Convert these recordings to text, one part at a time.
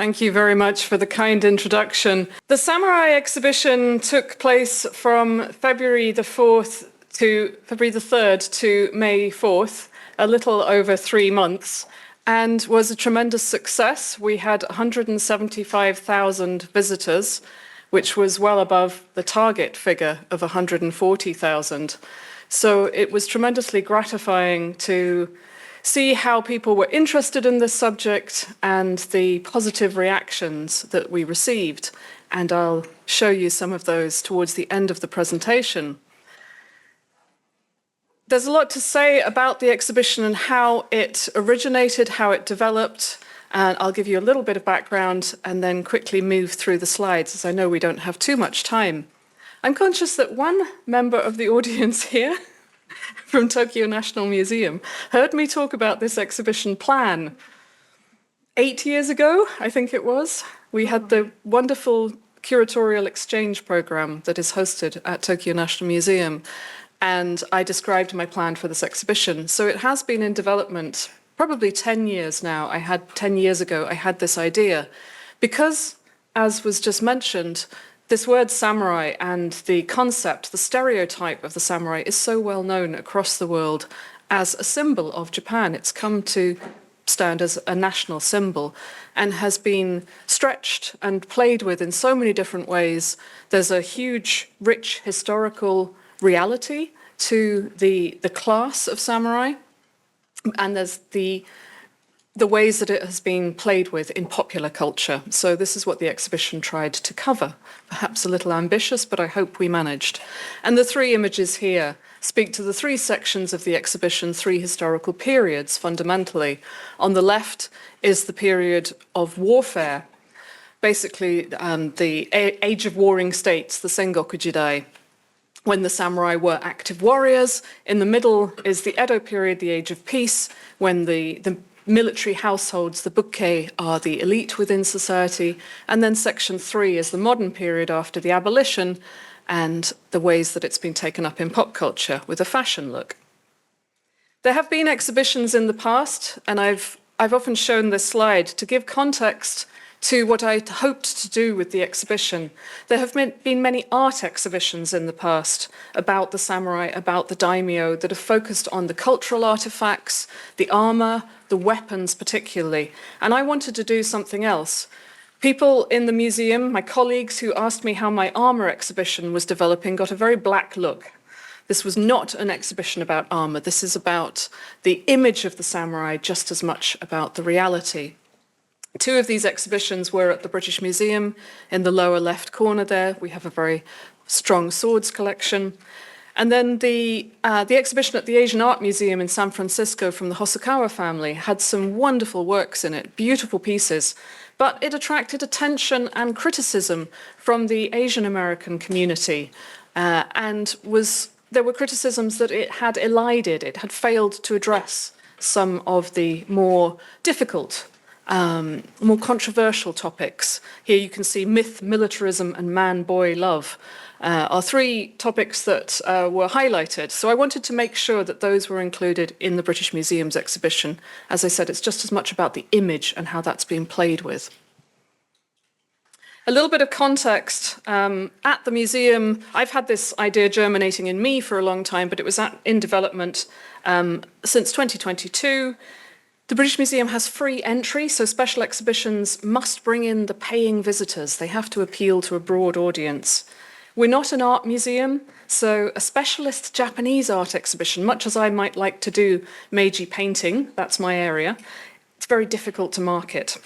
Thank you very much for the kind introduction. The Samurai exhibition took place from February the 3rd to May 4th, a little over 3 months, and was a tremendous success. We had 175,000 visitors, which was well above the target figure of 140,000. So it was tremendously gratifying to see how people were interested in this subject and the positive reactions that we received. And I'll show you some of those towards the end of the presentation. There's a lot to say about the exhibition and how it originated, how it developed, and I'll give you a little bit of background and then quickly move through the slides, as I know we don't have too much time. I'm conscious that one member of the audience here from Tokyo National Museum heard me talk about this exhibition plan 8 years ago, I think it was. We had the wonderful curatorial exchange program that is hosted at Tokyo National Museum, and I described my plan for this exhibition. So it has been in development probably 10 years now. 10 years ago, I had this idea because, as was just mentioned, this word samurai and the concept, the stereotype of the samurai is so well known across the world as a symbol of Japan. It's come to stand as a national symbol and has been stretched and played with in so many different ways. There's a huge, rich historical reality to the class of samurai, and there's the ways that it has been played with in popular culture. So this is what the exhibition tried to cover. Perhaps a little ambitious, but I hope we managed. And the 3 images here speak to the 3 sections of the exhibition, 3 historical periods, fundamentally. On the left is the period of warfare, basically the age of warring states, the Sengoku Jidai, when the samurai were active warriors. In the middle is the Edo period, the age of peace, when the military households, the bukkei, are the elite within society. And then section 3 is the modern period after the abolition and the ways that it's been taken up in pop culture with a fashion look. There have been exhibitions in the past, and I've often shown this slide to give context to what I hoped to do with the exhibition. There have been many art exhibitions in the past about the samurai, about the daimyo, that have focused on the cultural artifacts, the armor, the weapons particularly. And I wanted to do something else. People in the museum, my colleagues who asked me how my armor exhibition was developing, got a very black look. This was not an exhibition about armor. This is about the image of the samurai, just as much about the reality. 2 of these exhibitions were at the British Museum. In the lower left corner there, we have a very strong swords collection. And then the exhibition at the Asian Art Museum in San Francisco from the Hosokawa family had some wonderful works in it, beautiful pieces, but it attracted attention and criticism from the Asian American community, and there were criticisms that it had elided, it had failed to address some of the more difficult, more controversial topics. Here you can see myth, militarism, and man-boy love are 3 topics that were highlighted. So I wanted to make sure that those were included in the British Museum's exhibition. As I said, it's just as much about the image and how that's being played with. A little bit of context. At the museum, I've had this idea germinating in me for a long time, but it was in development since 2022. The British Museum has free entry, so special exhibitions must bring in the paying visitors. They have to appeal to a broad audience. We're not an art museum, so a specialist Japanese art exhibition, much as I might like to do Meiji painting, that's my area, it's very difficult to market.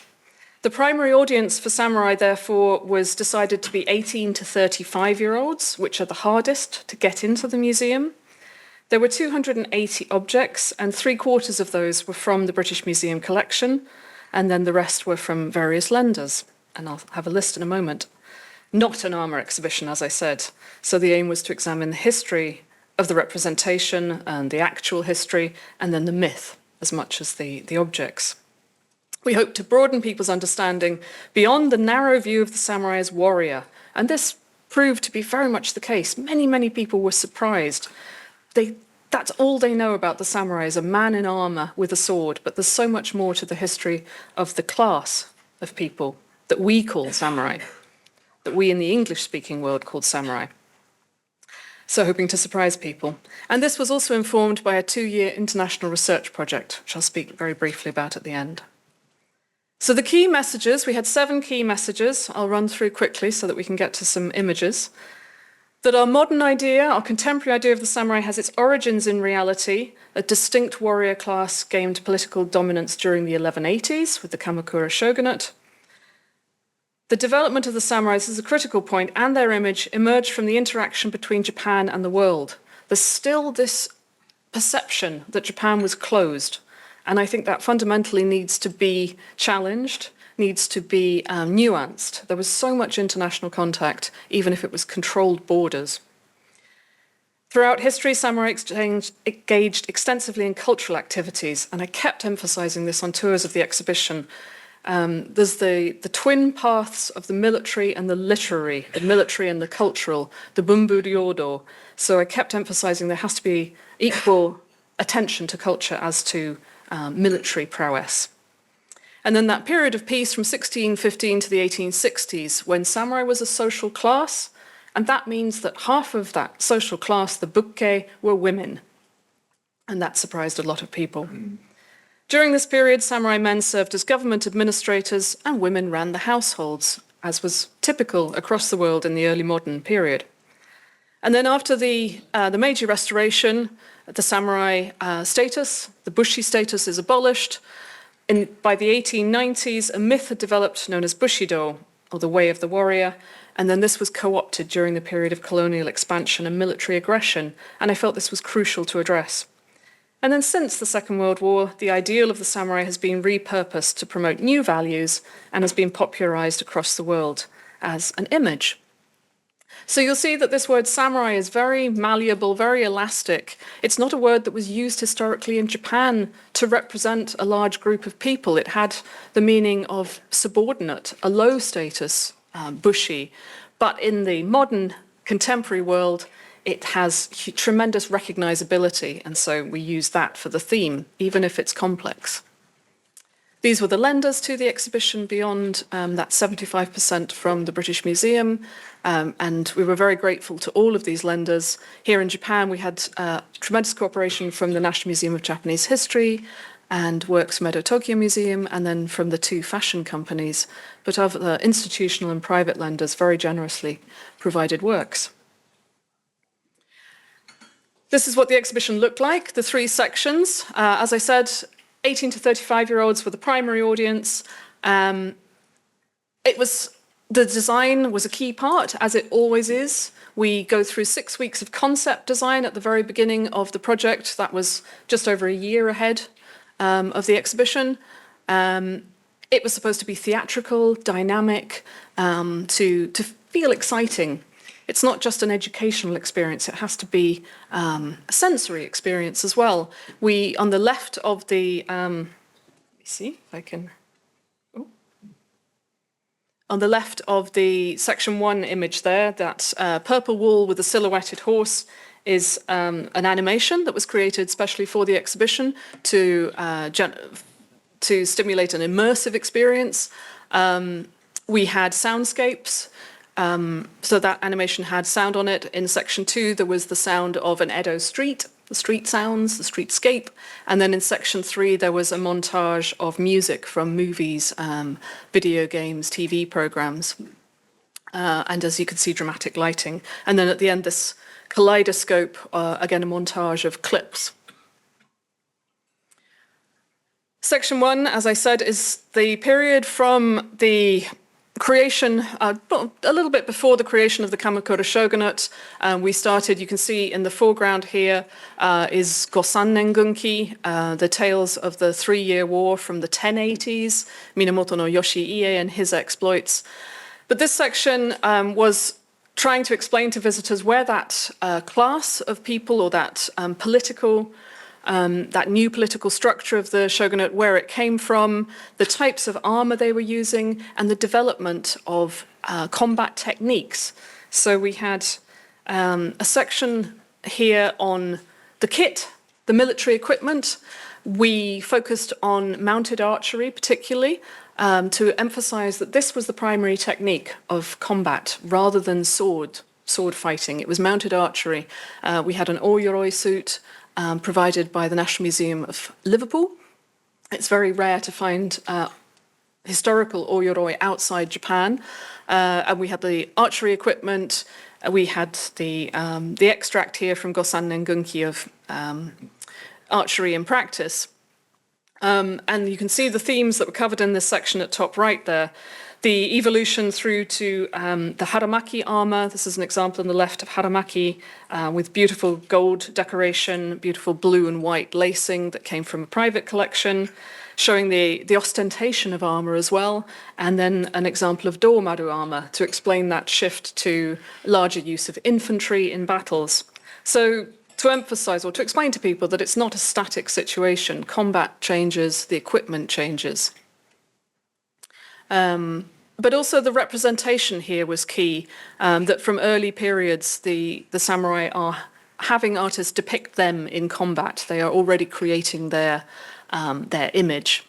The primary audience for samurai, therefore, was decided to be 18 to 35-year-olds, which are the hardest to get into the museum. There were 280 objects, and 3/4 of those were from the British Museum collection, and then the rest were from various lenders, and I'll have a list in a moment. Not an armor exhibition, as I said, so the aim was to examine the history of the representation and the actual history, and then the myth as much as the objects. We hope to broaden people's understanding beyond the narrow view of the samurai as warrior, and this proved to be very much the case. Many people were surprised. That's all they know about the samurai, is a man in armor with a sword, but there's so much more to the history of the class of people that we call samurai, that we in the English-speaking world called samurai. So hoping to surprise people. And this was also informed by a 2-year international research project, which I'll speak very briefly about at the end. So the key messages, we had 7 key messages. I'll run through quickly so that we can get to some images. That our modern idea, our contemporary idea of the samurai has its origins in reality. A distinct warrior class gained political dominance during the 1180s with the Kamakura shogunate. The development of the samurais is a critical point, and their image emerged from the interaction between Japan and the world. There's still this perception that Japan was closed, and I think that fundamentally needs to be challenged, needs to be nuanced. There was so much international contact, even if it was controlled borders. Throughout history, samurai engaged extensively in cultural activities, and I kept emphasizing this on tours of the exhibition. There's the twin paths of the military and the literary, the military and the cultural, the bunbu ryodo. So I kept emphasizing there has to be equal attention to culture as to military prowess. And then that period of peace from 1615 to the 1860s, when samurai was a social class, and that means that half of that social class, the bukke, were women. And that surprised a lot of people. During this period, samurai men served as government administrators and women ran the households, as was typical across the world in the early modern period. And then after the Meiji Restoration, the samurai status, the bushi status is abolished. By the 1890s, a myth had developed known as Bushido, or the way of the warrior, and then this was co-opted during the period of colonial expansion and military aggression, and I felt this was crucial to address. And then since the Second World War, the ideal of the samurai has been repurposed to promote new values and has been popularized across the world as an image. So you'll see that this word samurai is very malleable, very elastic. It's not a word that was used historically in Japan to represent a large group of people. It had the meaning of subordinate, a low status bushi. But in the modern contemporary world, it has tremendous recognizability, and so we use that for the theme, even if it's complex. These were the lenders to the exhibition beyond that 75% from the British Museum, and we were very grateful to all of these lenders. Here in Japan, we had tremendous cooperation from the National Museum of Japanese History and works from Edo Tokyo Museum, and then from the 2 fashion companies, but other institutional and private lenders very generously provided works. This is what the exhibition looked like, the 3 sections. As I said, 18 to 35-year-olds were the primary audience. The design was a key part, as it always is. We go through 6 weeks of concept design at the very beginning of the project. That was just over a year ahead of the exhibition. It was supposed to be theatrical, dynamic, to feel exciting. It's not just an educational experience, it has to be a sensory experience as well. On the left of the, let me see if I can, on the left of the section 1 image there, that purple wall with a silhouetted horse is an animation that was created specially for the exhibition to stimulate an immersive experience. We had soundscapes. So that animation had sound on it. In section 2, there was the sound of an Edo street, the street sounds, the streetscape. And then in section 3, there was a montage of music from movies, video games, TV programs. And as you can see, dramatic lighting. And then at the end, this kaleidoscope, again, a montage of clips. Section 1, as I said, is the period from the creation, a little bit before the creation of the Kamakura shogunate. We started, you can see in the foreground here, is Gosannen Gunki, the tales of the 3-year war from the 1080s, Minamoto no Yoshiie and his exploits. But this section was trying to explain to visitors where that class of people, or that that new political structure of the shogunate, where it came from, the types of armor they were using, and the development of combat techniques. So we had a section here on the kit, the military equipment. We focused on mounted archery particularly, to emphasize that this was the primary technique of combat rather than sword fighting. It was mounted archery. We had an Oyoroi suit provided by the National Museum of Liverpool. It's very rare to find historical Oyoroi outside Japan. And we had the archery equipment. We had the extract here from Gosan Nengunki of archery in practice. And you can see the themes that were covered in this section at top right there. The evolution through to the haramaki armor. This is an example on the left of haramaki with beautiful gold decoration, beautiful blue and white lacing that came from a private collection, showing the ostentation of armor as well, and then an example of domaru armor to explain that shift to larger use of infantry in battles. So to emphasize or to explain to people that it's not a static situation. Combat changes, the equipment changes. But also the representation here was key, that from early periods, the samurai are having artists depict them in combat. They are already creating their image.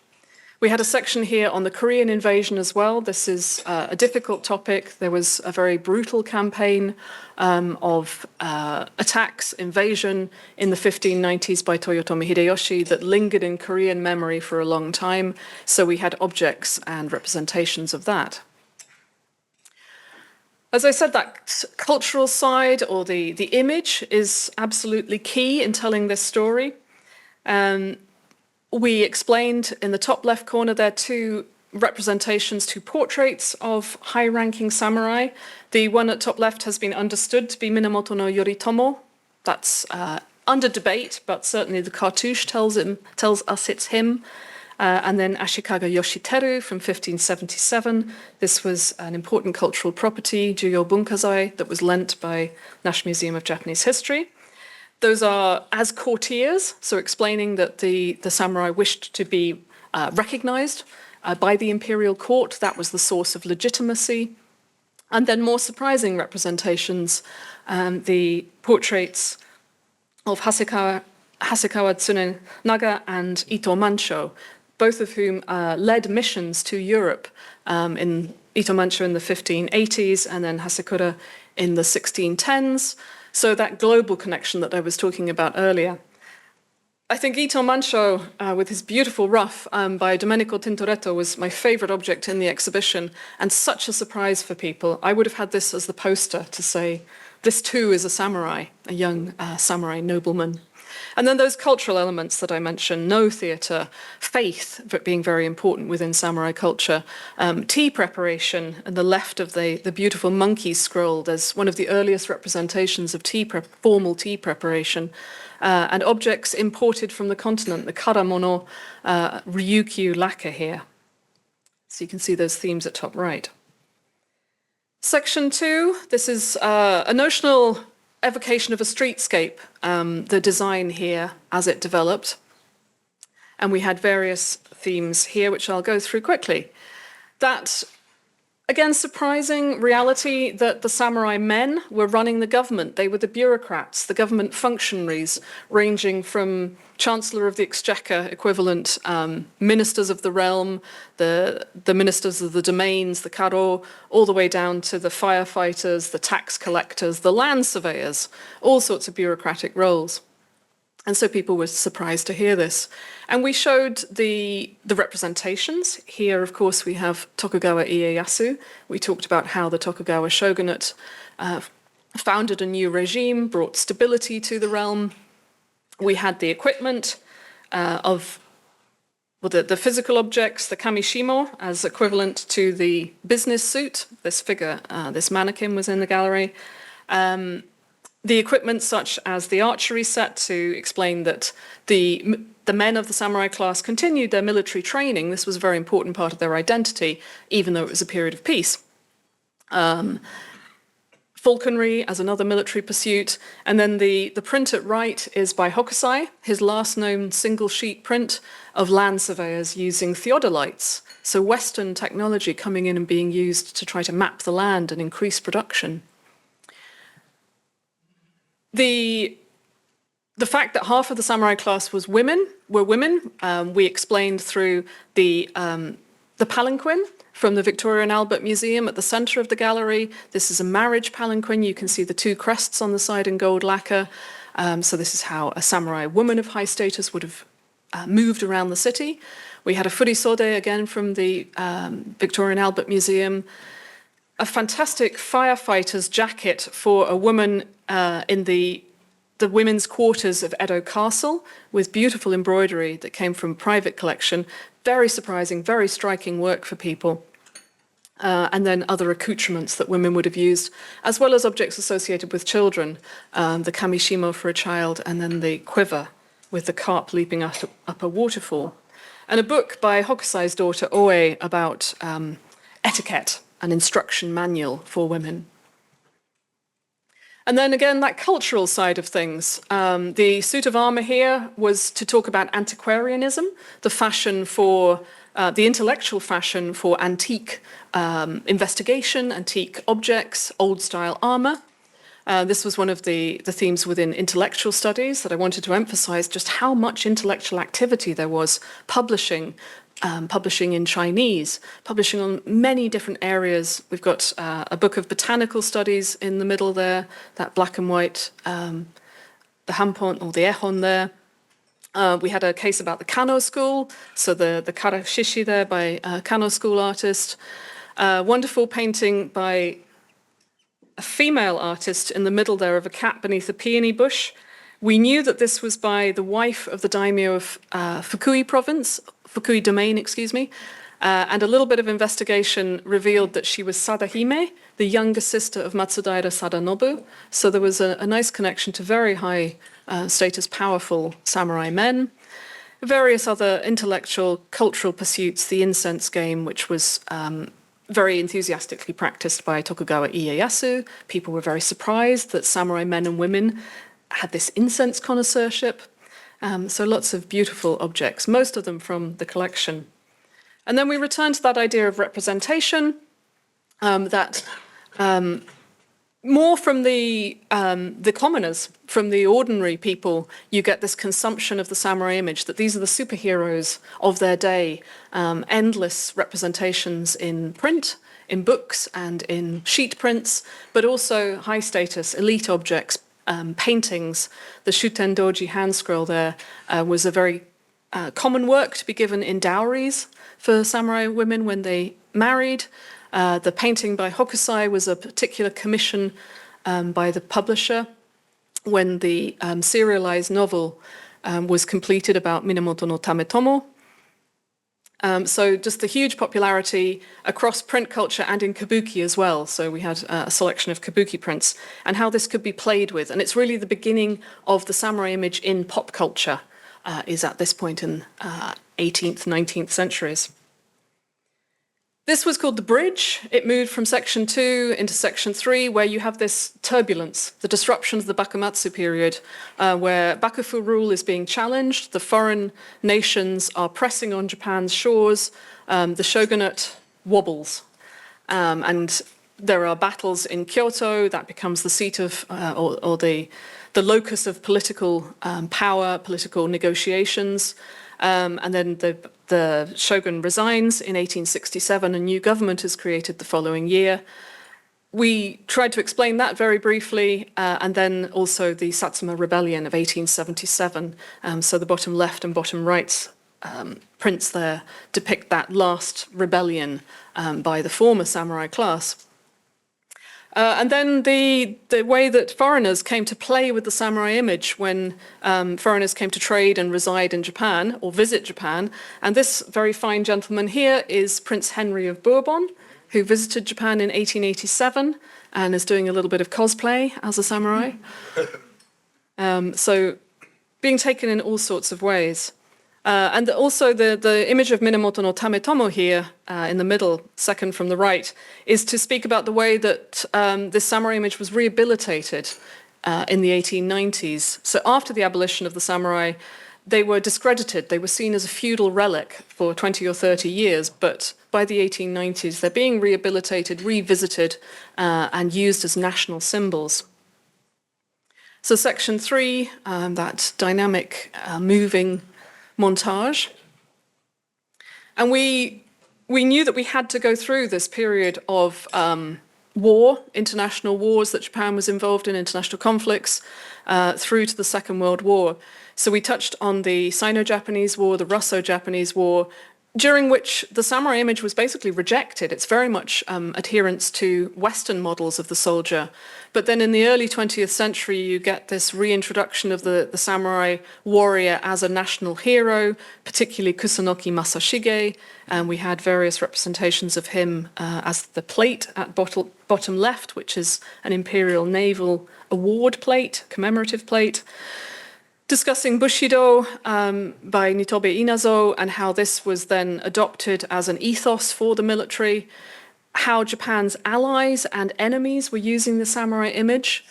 We had a section here on the Korean invasion as well. This is a difficult topic. There was a very brutal campaign of attacks, invasion in the 1590s by Toyotomi Hideyoshi that lingered in Korean memory for a long time. So we had objects and representations of that. As I said, that cultural side or the image is absolutely key in telling this story. We explained in the top left corner there two representations, two portraits of high-ranking samurai. The one at top left has been understood to be Minamoto no Yoritomo. That's under debate, but certainly the cartouche tells us it's him. And then Ashikaga Yoshiteru from 1577. This was an important cultural property, Juyo Bunkazai, that was lent by National Museum of Japanese History. Those are as courtiers, so explaining that the samurai wished to be recognized by the imperial court. That was the source of legitimacy. And then more surprising representations, the portraits of Hasekawa Tsunenaga and Ito Mancho, both of whom led missions to Europe, in Ito Mancho in the 1580s and then Hasekura in the 1610s. So that global connection that I was talking about earlier. I think Ito Mancho, with his beautiful ruff by Domenico Tintoretto, was my favorite object in the exhibition, and such a surprise for people. I would have had this as the poster to say, this too is a samurai, a young samurai nobleman. And then those cultural elements that I mentioned, no theatre, faith being very important within samurai culture, tea preparation, and the left of the beautiful monkey scroll, there's one of the earliest representations of formal tea preparation, and objects imported from the continent, the karamono, ryukyu lacquer here. So you can see those themes at top right. Section 2, this is a notional evocation of a streetscape, the design here as it developed. And we had various themes here, which I'll go through quickly. That, again, surprising reality that the samurai men were running the government. They were the bureaucrats, the government functionaries, ranging from Chancellor of the Exchequer equivalent, ministers of the realm, the ministers of the domains, the karo, all the way down to the firefighters, the tax collectors, the land surveyors, all sorts of bureaucratic roles. And so people were surprised to hear this. And we showed the representations. Here, of course, we have Tokugawa Ieyasu. We talked about how the Tokugawa shogunate founded a new regime, brought stability to the realm. We had the equipment of the physical objects, the kamishimo, as equivalent to the business suit. This figure, this mannequin was in the gallery. The equipment such as the archery set to explain that the men of the samurai class continued their military training. This was a very important part of their identity, even though it was a period of peace. Falconry as another military pursuit. And then the print at right is by Hokusai, his last known single sheet print of land surveyors using theodolites. So Western technology coming in and being used to try to map the land and increase production. The fact that half of the samurai class were women, we explained through the The palanquin from the Victoria and Albert Museum at the centre of the gallery. This is a marriage palanquin. You can see the two crests on the side in gold lacquer. So this is how a samurai woman of high status would have moved around the city. We had a furisode again from the Victoria and Albert Museum. A fantastic firefighter's jacket for a woman in the women's quarters of Edo Castle, with beautiful embroidery that came from private collection. Very surprising, very striking work for people. And then other accoutrements that women would have used, as well as objects associated with children, the kamishimo for a child, and then the quiver with the carp leaping up a waterfall. And a book by Hokusai's daughter Oe about etiquette, an instruction manual for women. And then again, that cultural side of things. The suit of armour here was to talk about antiquarianism, the fashion for, the intellectual fashion for antique investigation, antique objects, old-style armour. This was one of the themes within intellectual studies that I wanted to emphasise just how much intellectual activity there was publishing in Chinese, publishing on many different areas. We've got a book of botanical studies in the middle there, that black and white, the hampon or the ehon there. We had a case about the Kano school, so the karashishi there by a Kano school artist. Wonderful painting by a female artist in the middle there of a cat beneath a peony bush. We knew that this was by the wife of the daimyo of Fukui domain, and a little bit of investigation revealed that she was Sadahime, the younger sister of Matsudaira Sadanobu. So there was a nice connection to very high status, powerful samurai men. Various other intellectual, cultural pursuits, the incense game, which was very enthusiastically practiced by Tokugawa Ieyasu. People were very surprised that samurai men and women had this incense connoisseurship. So lots of beautiful objects, most of them from the collection. And then we return to that idea of representation, that more from the commoners, from the ordinary people, you get this consumption of the samurai image, that these are the superheroes of their day, endless representations in print, in books and in sheet prints, but also high status, elite objects, paintings. The Shuten Doji hand scroll there was a very common work to be given in dowries for samurai women when they married. The painting by Hokusai was a particular commission by the publisher when the serialized novel was completed about Minamoto no Tametomo. So just the huge popularity across print culture and in kabuki as well. So we had a selection of kabuki prints and how this could be played with. And it's really the beginning of the samurai image in pop culture is at this point in 18th, 19th centuries. This was called the bridge. It moved from section 2 into section 3, where you have this turbulence, the disruptions of the Bakumatsu period, where Bakufu rule is being challenged. The foreign nations are pressing on Japan's shores. The shogunate wobbles. And there are battles in Kyoto. That becomes the seat of, or the locus of political power, political negotiations. And then the shogun resigns in 1867. A new government is created the following year. We tried to explain that very briefly, and then also the Satsuma Rebellion of 1877. So the bottom left and bottom right prints there depict that last rebellion by the former samurai class. And then the way that foreigners came to play with the samurai image when foreigners came to trade and reside in Japan or visit Japan. And this very fine gentleman here is Prince Henry of Bourbon, who visited Japan in 1887 and is doing a little bit of cosplay as a samurai. So being taken in all sorts of ways. And also the image of Minamoto no Tametomo here in the middle, second from the right, is to speak about the way that this samurai image was rehabilitated in the 1890s. So after the abolition of the samurai, they were discredited. They were seen as a feudal relic for 20 or 30 years, but by the 1890s, they're being rehabilitated, revisited, and used as national symbols. So section 3, that dynamic, moving montage. And we we knew that we had to go through this period of war, international wars that Japan was involved in, international conflicts, through to the Second World War. So we touched on the Sino-Japanese War, the Russo-Japanese War, during which the samurai image was basically rejected. It's very much adherence to Western models of the soldier. But then in the early 20th century, you get this reintroduction of the samurai warrior as a national hero, particularly Kusunoki Masashige. And we had various representations of him as the plate at bottom left, which is an Imperial Naval Award plate, commemorative plate. Discussing Bushido by Nitobe Inazo and how this was then adopted as an ethos for the military, how Japan's allies and enemies were using the samurai image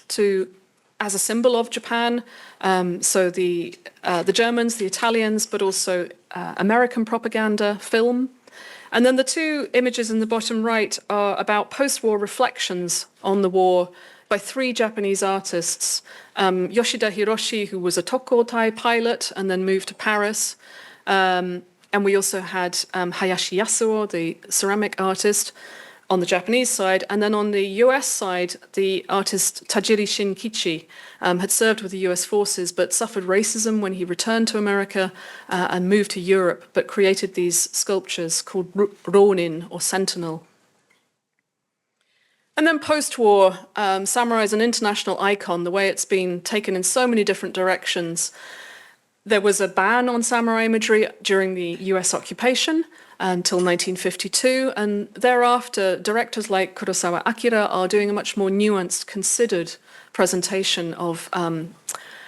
as a symbol of Japan. So the Germans, the Italians, but also American propaganda film. And then the two images in the bottom right are about post-war reflections on the war by three Japanese artists. Yoshida Hiroshi, who was a Tokotai pilot and then moved to Paris. And we also had Hayashi Yasuo, the ceramic artist, on the Japanese side. And then on the US side, the artist Tajiri Shinkichi had served with the US forces but suffered racism when he returned to America and moved to Europe, but created these sculptures called Ronin, or Sentinel. And then post-war, samurai is an international icon, the way it's been taken in so many different directions. There was a ban on samurai imagery during the US occupation until 1952, and thereafter, directors like Kurosawa Akira are doing a much more nuanced, considered presentation of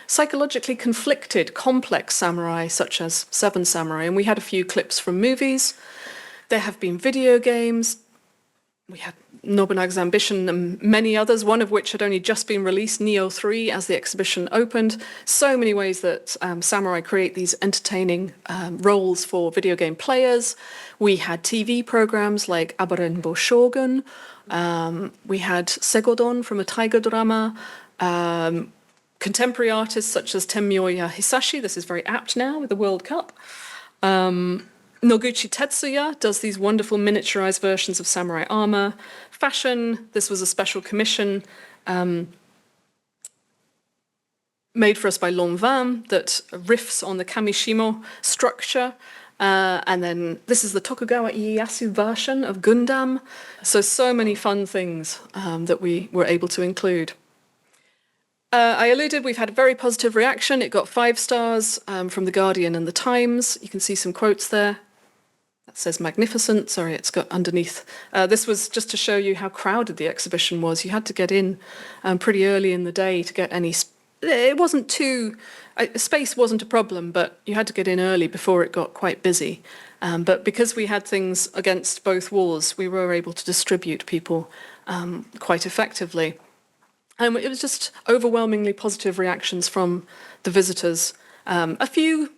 psychologically conflicted, complex samurai, such as Seven Samurai. And we had a few clips from movies. There have been video games. We had Nobunaga's Ambition and many others, one of which had only just been released, Neo 3, as the exhibition opened. So many ways that samurai create these entertaining roles for video game players. We had TV programs like Abarenbo Shogun. We had Segodon from a tiger drama. Contemporary artists such as Tenmyoya Hisashi, this is very apt now with the World Cup. Noguchi Tetsuya does these wonderful miniaturized versions of samurai armor. Fashion, this was a special commission made for us by Lanvin that riffs on the Kamishimo structure. And then this is the Tokugawa Ieyasu version of Gundam. So many fun things that we were able to include. I alluded, we've had a very positive reaction. It got 5 stars from The Guardian and The Times. You can see some quotes there. That says magnificent. Sorry, it's got underneath. This was just to show you how crowded the exhibition was. You had to get in pretty early in the day to get any... It wasn't too... Space wasn't a problem, but you had to get in early before it got quite busy. But because we had things against both walls, we were able to distribute people quite effectively. It was just overwhelmingly positive reactions from the visitors. A few,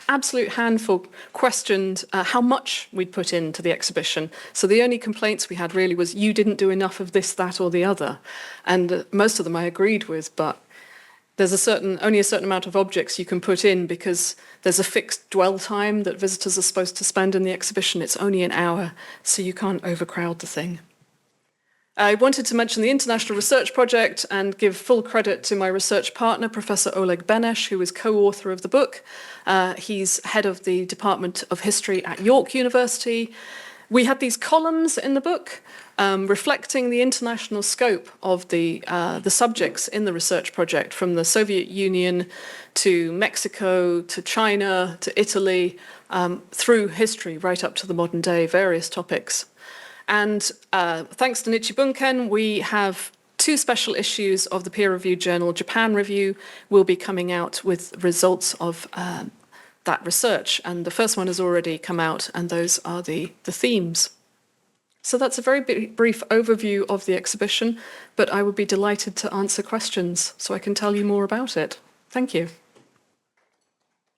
absolute handful, questioned how much we'd put into the exhibition. So the only complaints we had really was, you didn't do enough of this, that, or the other. And most of them I agreed with, but there's only a certain amount of objects you can put in because there's a fixed dwell time that visitors are supposed to spend in the exhibition. It's only an hour, so you can't overcrowd the thing. I wanted to mention the International Research Project and give full credit to my research partner, Professor Oleg Benesh, who is co-author of the book. He's head of the Department of History at York University. We had these columns in the book reflecting the international scope of the subjects in the research project, from the Soviet Union to Mexico to China to Italy, through history right up to the modern day, various topics. And thanks to Nichi Bunken, we have 2 special issues of the peer-reviewed journal Japan Review will be coming out with results of that research. And the first one has already come out, and those are the themes. So that's a very brief overview of the exhibition, but I would be delighted to answer questions so I can tell you more about it. Thank you.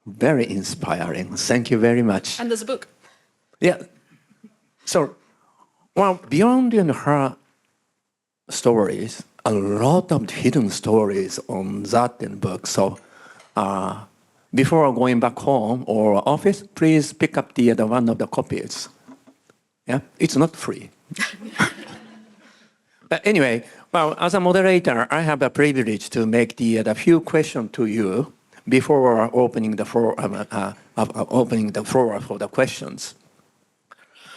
Very inspiring. Thank you very much. And there's a book. Yeah. So, well, beyond her stories, a lot of hidden stories on that in book. So, before going back home or office, please pick up the one of the copies. Yeah, it's not free. But anyway, well, as a moderator, I have a privilege to make the few questions to you before opening the floor for the questions.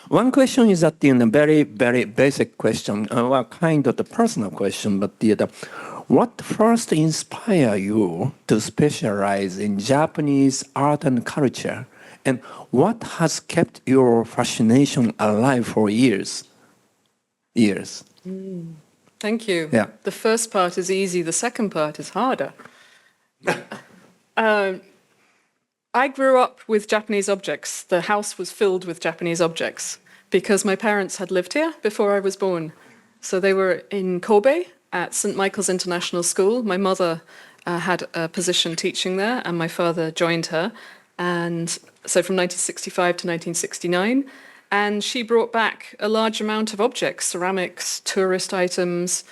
One question is that in a very, very basic question, well, kind of the personal question, but what first inspired you to specialize in Japanese art and culture? And what has kept your fascination alive for years? Thank you. Yeah. The first part is easy, the second part is harder. I grew up with Japanese objects. The house was filled with Japanese objects because my parents had lived here before I was born. So they were in Kobe at St. Michael's International School. My mother had a position teaching there, and my father joined her. And so from 1965 to 1969. And she brought back a large amount of objects, ceramics, tourist items,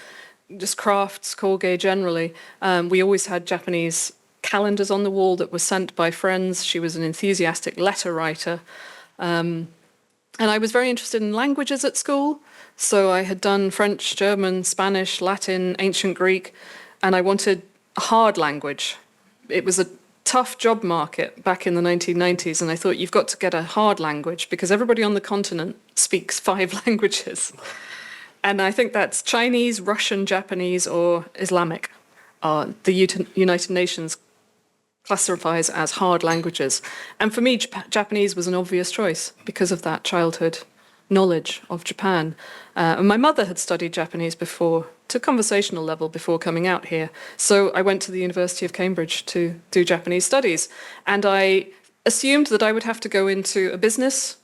just crafts, Koge generally. We always had Japanese calendars on the wall that were sent by friends. She was an enthusiastic letter writer. And I was very interested in languages at school. So I had done French, German, Spanish, Latin, ancient Greek, and I wanted a hard language. It was a tough job market back in the 1990s, and I thought you've got to get a hard language because everybody on the continent speaks 5 languages. And I think that's Chinese, Russian, Japanese, or Islamic. The United Nations classifies as hard languages. And for me, Japanese was an obvious choice because of that childhood knowledge of Japan. And my mother had studied Japanese before, to conversational level, before coming out here. So I went to the University of Cambridge to do Japanese studies. And I assumed that I would have to go into a business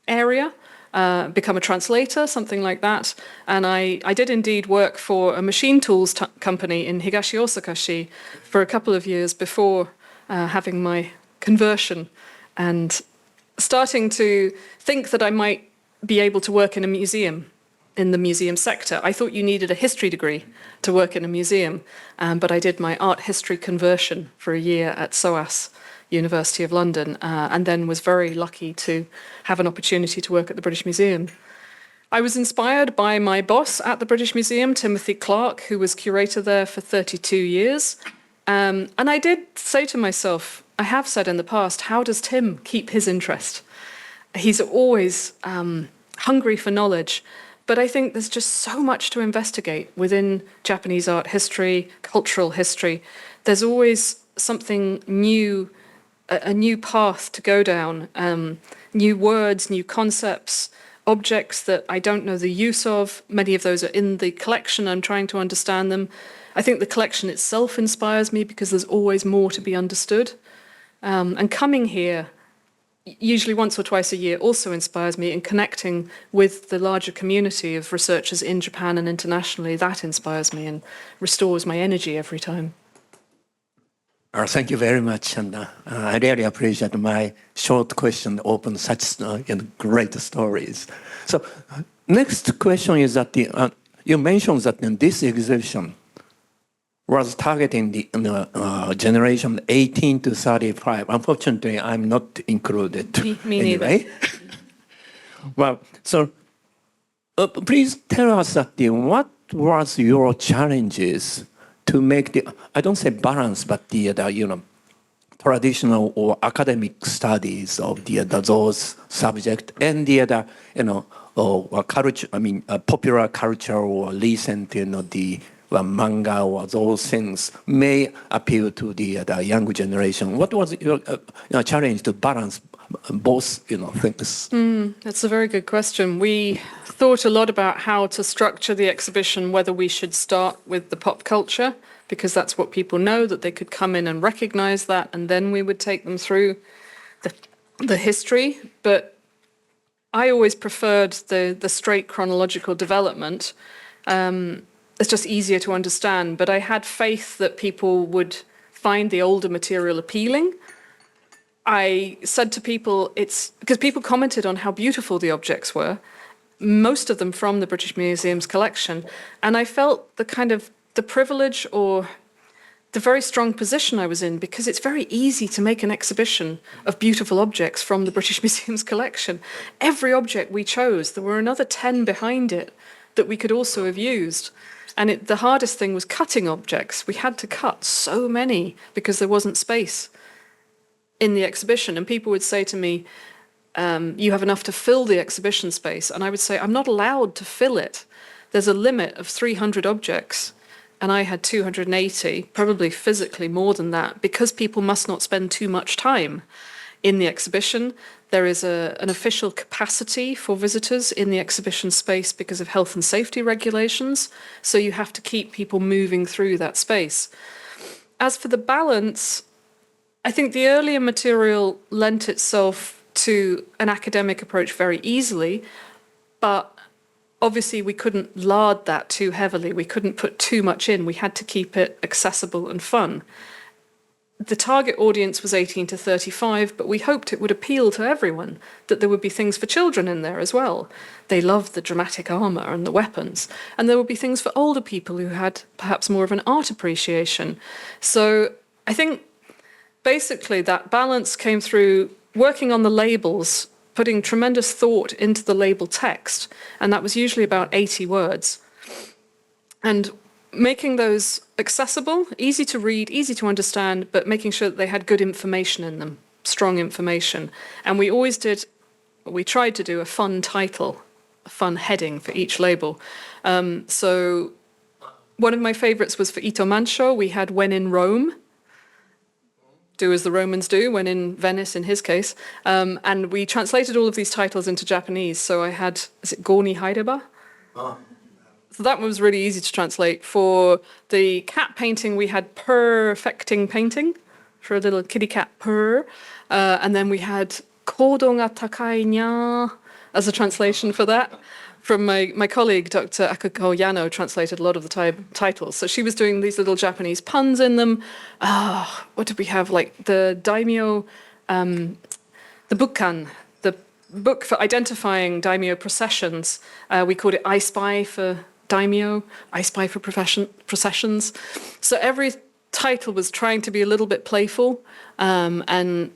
area, become a translator, something like that. And I did indeed work for a machine tools company in Higashi Osakashi for a couple of years before having my conversion and starting to think that I might be able to work in a museum, in the museum sector. I thought you needed a history degree to work in a museum, but I did my art history conversion for a year at SOAS, University of London, and then was very lucky to have an opportunity to work at the British Museum. I was inspired by my boss at the British Museum, Timothy Clark, who was curator there for 32 years. And I did say to myself, I have said in the past, how does Tim keep his interest? He's always hungry for knowledge. But I think there's just so much to investigate within Japanese art history, cultural history. There's always something new, a new path to go down, new words, new concepts, objects that I don't know the use of. Many of those are in the collection. I'm trying to understand them. I think the collection itself inspires me because there's always more to be understood. And coming here, usually once or twice a year, also inspires me, in connecting with the larger community of researchers in Japan and internationally. That inspires me and restores my energy every time. Thank you very much, and I really appreciate my short question opened such great stories. So, next question is that you mentioned that this exhibition was targeting the generation 18 to 35. Unfortunately, I'm not included. Me anyway. neither. Well, so please tell us that what was your challenges to make the, I don't say balance, but the traditional or academic studies of those subjects and the culture. I mean, popular culture or recent the manga or those things may appeal to the young generation. What was your challenge to balance both things? That's a very good question. We thought a lot about how to structure the exhibition, whether we should start with the pop culture, because that's what people know, that they could come in and recognize that, and then we would take them through the history. But I always preferred the straight chronological development. It's just easier to understand. But I had faith that people would find the older material appealing. I said to people, it's because people commented on how beautiful the objects were, most of them from the British Museum's collection. And I felt the privilege or the very strong position I was in, because it's very easy to make an exhibition of beautiful objects from the British Museum's collection. Every object we chose, there were another 10 behind it that we could also have used. And the hardest thing was cutting objects. We had to cut so many because there wasn't space in the exhibition. And people would say to me, you have enough to fill the exhibition space. And I would say, I'm not allowed to fill it. There's a limit of 300 objects. And I had 280, probably physically more than that, because people must not spend too much time in the exhibition. There is an official capacity for visitors in the exhibition space because of health and safety regulations. So you have to keep people moving through that space. As for the balance, I think the earlier material lent itself to an academic approach very easily, but obviously we couldn't lard that too heavily. We couldn't put too much in. We had to keep it accessible and fun. The target audience was 18 to 35, but we hoped it would appeal to everyone, that there would be things for children in there as well. They loved the dramatic armour and the weapons. And there would be things for older people who had perhaps more of an art appreciation. So I think basically that balance came through working on the labels, putting tremendous thought into the label text, and that was usually about 80 words. And making those accessible, easy to read, easy to understand, but making sure that they had good information in them, strong information. And we tried to do a fun title, a fun heading for each label. So one of my favorites was for Ito Mancho. We had When in Rome. Do as the Romans do, when in Venice in his case. And we translated all of these titles into Japanese. So I had, is it Goni Haideba? So that one was really easy to translate. For the cat painting, we had Perfecting Painting, for a little kitty cat purr. And then we had Kodo ga takai nya as a translation for that. From my colleague, Dr. Akako Yano, translated a lot of the titles. So she was doing these little Japanese puns in them. What did we have? Like the daimyo, the bukkan, the book for identifying daimyo processions. We called it I Spy for daimyo, I Spy for processions. So every title was trying to be a little bit playful and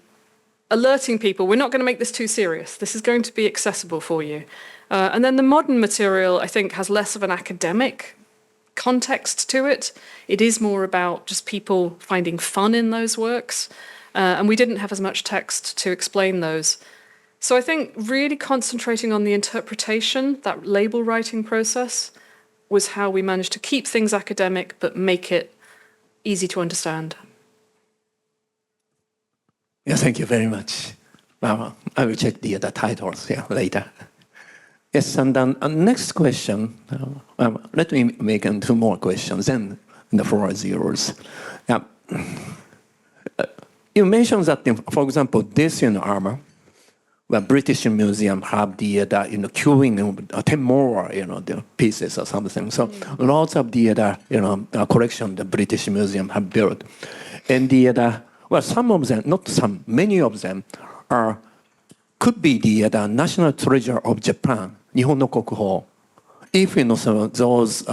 alerting people, we're not going to make this too serious. This is going to be accessible for you. And then the modern material, I think, has less of an academic context to it. It is more about just people finding fun in those works. And we didn't have as much text to explain those. So I think really concentrating on the interpretation, that label writing process, was how we managed to keep things academic but make it easy to understand. Yeah, thank you very much. I will check the titles later. Yes, and then next question. Let me make 2 more questions, then the floor is yours. You mentioned that, for example, this armor, the British Museum have the queuing 10 more the pieces or something. So lots of the collection the British Museum have built, and well, some of them, not some, many of them could be the national treasure of Japan, Nihon no Kokuhou. If so those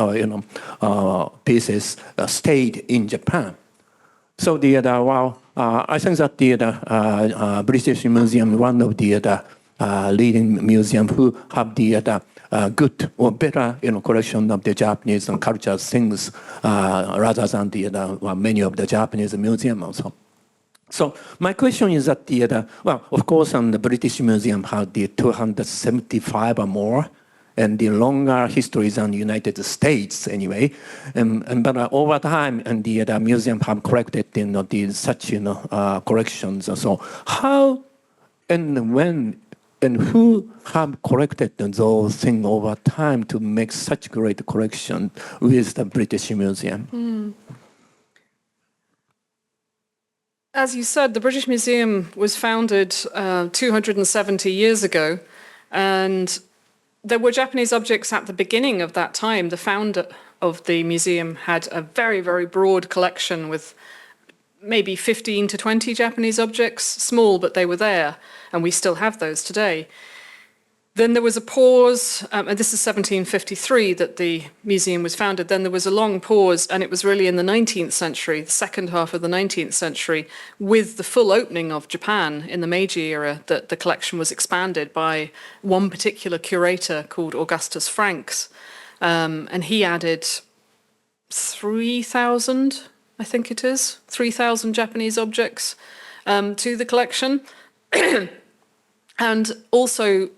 pieces stayed in Japan. So I think that the British Museum, one of the leading museum who have the good or better collection of the Japanese and cultural things rather than the many of the Japanese museum also. So my question is that of course, the British Museum have the 275 or more, and the longer history than the United States anyway. But over time, and the museum have collected such collections. So how and when and who have collected those things over time to make such great collection with the British Museum? As you said, the British Museum was founded 270 years ago, and there were Japanese objects at the beginning of that time. The founder of the museum had a very, very broad collection with maybe 15 to 20 Japanese objects, small, but they were there, and we still have those today. Then there was a pause, and this is 1753 that the museum was founded. Then there was a long pause, and it was really in the 19th century, the second half of the 19th century, with the full opening of Japan in the Meiji era, that the collection was expanded by one particular curator called Augustus Franks. And he added 3,000, I think it is, 3,000 Japanese objects to the collection, and also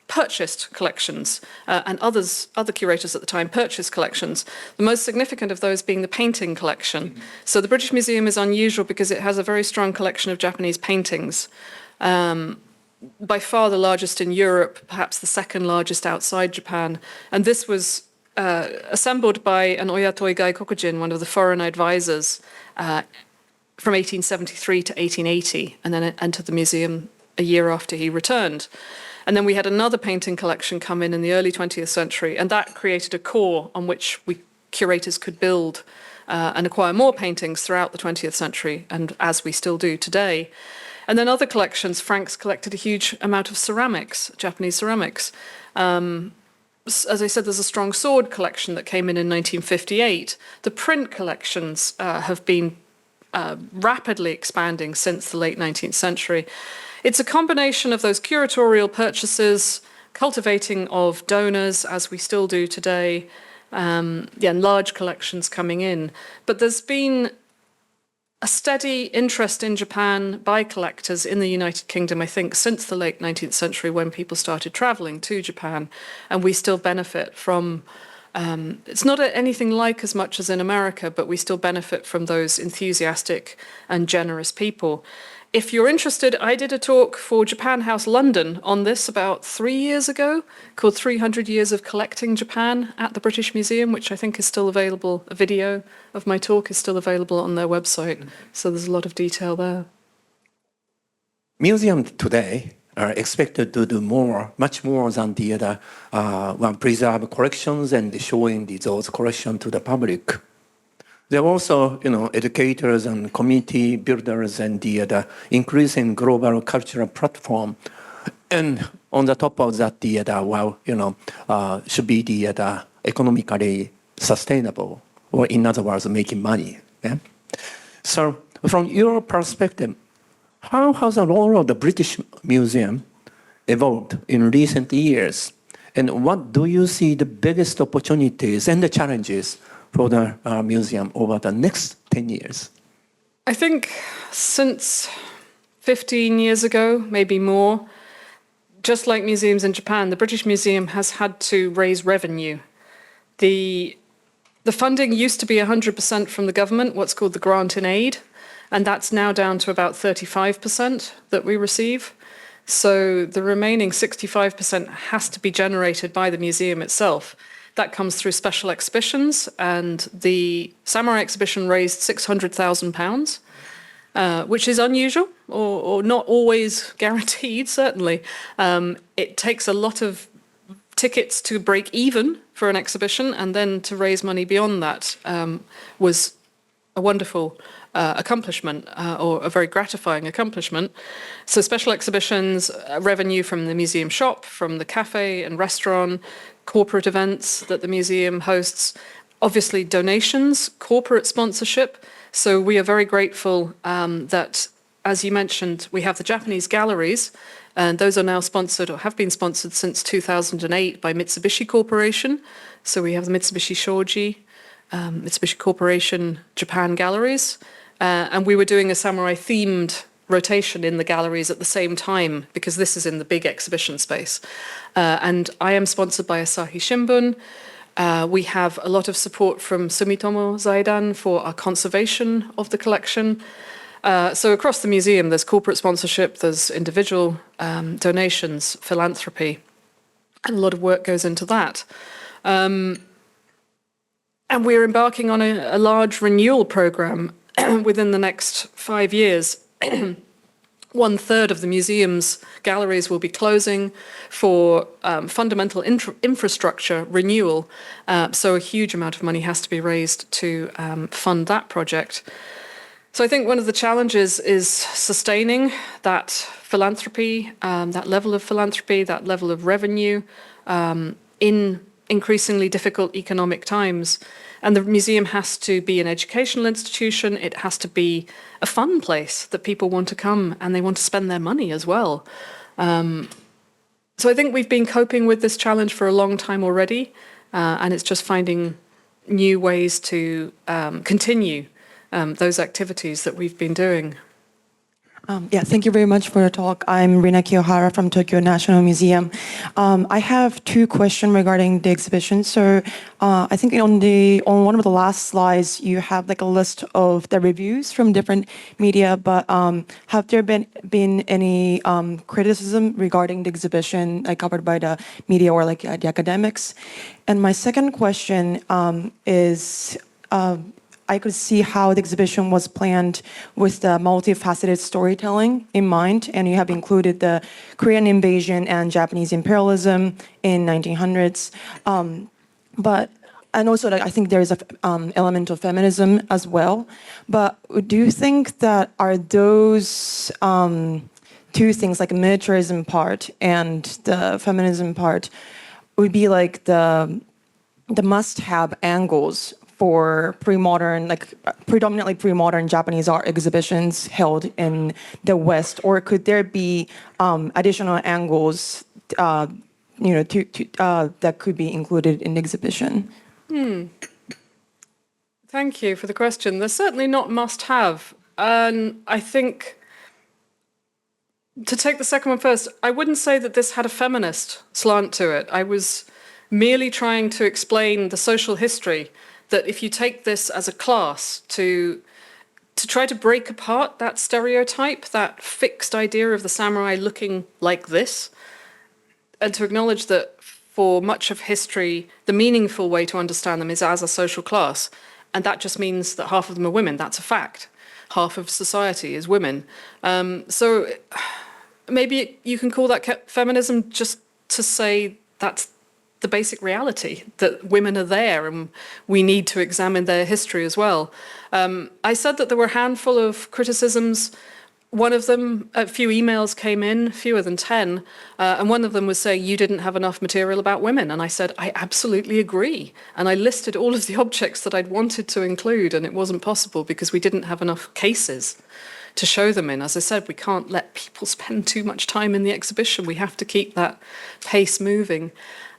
purchased collections, and other curators at the time purchased collections, the most significant of those being the painting collection. So the British Museum is unusual because it has a very strong collection of Japanese paintings, by far the largest in Europe, perhaps the second largest outside Japan. And this was assembled by an Oyatoi Gaikokujin, one of the foreign advisors, from 1873 to 1880, and then it entered the museum a year after he returned. And then we had another painting collection come in the early 20th century, and that created a core on which curators could build and acquire more paintings throughout the 20th century, and as we still do today. And then other collections, Franks collected a huge amount of ceramics, Japanese ceramics. As I said, there's a strong sword collection that came in 1958. The print collections have been rapidly expanding since the late 19th century. It's a combination of those curatorial purchases, cultivating of donors, as we still do today, and large collections coming in. But there's been a steady interest in Japan by collectors in the United Kingdom, I think, since the late 19th century when people started traveling to Japan, and we still benefit from, it's not anything like as much as in America, but we still benefit from those enthusiastic and generous people. If you're interested, I did a talk for Japan House London on this about 3 years ago, called 300 Years of Collecting Japan at the British Museum, which I think is still available. A video of my talk is still available on their website, so there's a lot of detail there. Museums today are expected to do much more than the other, preserve collections and showing those collections to the public. There are also, educators and community builders and the increasing global cultural platform. And on the top of that, should be the economically sustainable, or in other words, making money. Yeah? So from your perspective, how has the role of the British Museum evolved in recent years? And what do you see the biggest opportunities and the challenges for the museum over the next 10 years? I think since 15 years ago, maybe more, just like museums in Japan, the British Museum has had to raise revenue. The funding used to be 100% from the government, what's called the grant in aid, and that's now down to about 35% that we receive. So the remaining 65% has to be generated by the museum itself. That comes through special exhibitions, and the Samurai exhibition raised £600,000, which is unusual, or not always guaranteed, certainly. It takes a lot of tickets to break even for an exhibition, and then to raise money beyond that was a wonderful accomplishment, or a very gratifying accomplishment. So special exhibitions, revenue from the museum shop, from the cafe and restaurant, corporate events that the museum hosts, obviously donations, corporate sponsorship. So we are very grateful that, as you mentioned, we have the Japanese galleries, and those are now sponsored, or have been sponsored since 2008 by Mitsubishi Corporation. So we have the Mitsubishi Shoji, Mitsubishi Corporation Japan galleries, and we were doing a samurai-themed rotation in the galleries at the same time, because this is in the big exhibition space. And I am sponsored by Asahi Shimbun. We have a lot of support from Sumitomo Zaidan for our conservation of the collection. So across the museum, there's corporate sponsorship, there's individual donations, philanthropy, and a lot of work goes into that. And we're embarking on a large renewal program within the next 5 years. 1/3 of the museum's galleries will be closing for fundamental infrastructure renewal. So a huge amount of money has to be raised to fund that project. So I think one of the challenges is sustaining that philanthropy, that level of philanthropy, that level of revenue in increasingly difficult economic times. And the museum has to be an educational institution. It has to be a fun place that people want to come and they want to spend their money as well. So I think we've been coping with this challenge for a long time already, and it's just finding new ways to continue those activities that we've been doing. Thank you very much for the talk. I'm Rina Kiyohara from Tokyo National Museum. I have two questions regarding the exhibition. So I think on one of the last slides, you have like a list of the reviews from different media, but have there been any criticism regarding the exhibition like covered by the media or like the academics? And my second question is, I could see how the exhibition was planned with the multifaceted storytelling in mind, and you have included the Korean invasion and Japanese imperialism in 1900s. And also, I think there is an element of feminism as well. But do you think that are those two things, like militarism part and the feminism part, would be like the must-have angles for pre-modern, like predominantly pre-modern Japanese art exhibitions held in the West, or could there be additional angles, that could be included in the exhibition? Thank you for the question. They're certainly not must-have, and I think to take the second one first, I wouldn't say that this had a feminist slant to it. I was merely trying to explain the social history, that if you take this as a class to try to break apart that stereotype, that fixed idea of the samurai looking like this, and to acknowledge that for much of history, the meaningful way to understand them is as a social class. And that just means that half of them are women. That's a fact. Half of society is women. So maybe you can call that feminism, just to say that's the basic reality, that women are there and we need to examine their history as well. I said that there were a handful of criticisms. One of them, a few emails came in, fewer than 10, and one of them was saying you didn't have enough material about women. And I said, I absolutely agree. And I listed all of the objects that I'd wanted to include, and it wasn't possible because we didn't have enough cases to show them in. As I said, we can't let people spend too much time in the exhibition. We have to keep that pace moving.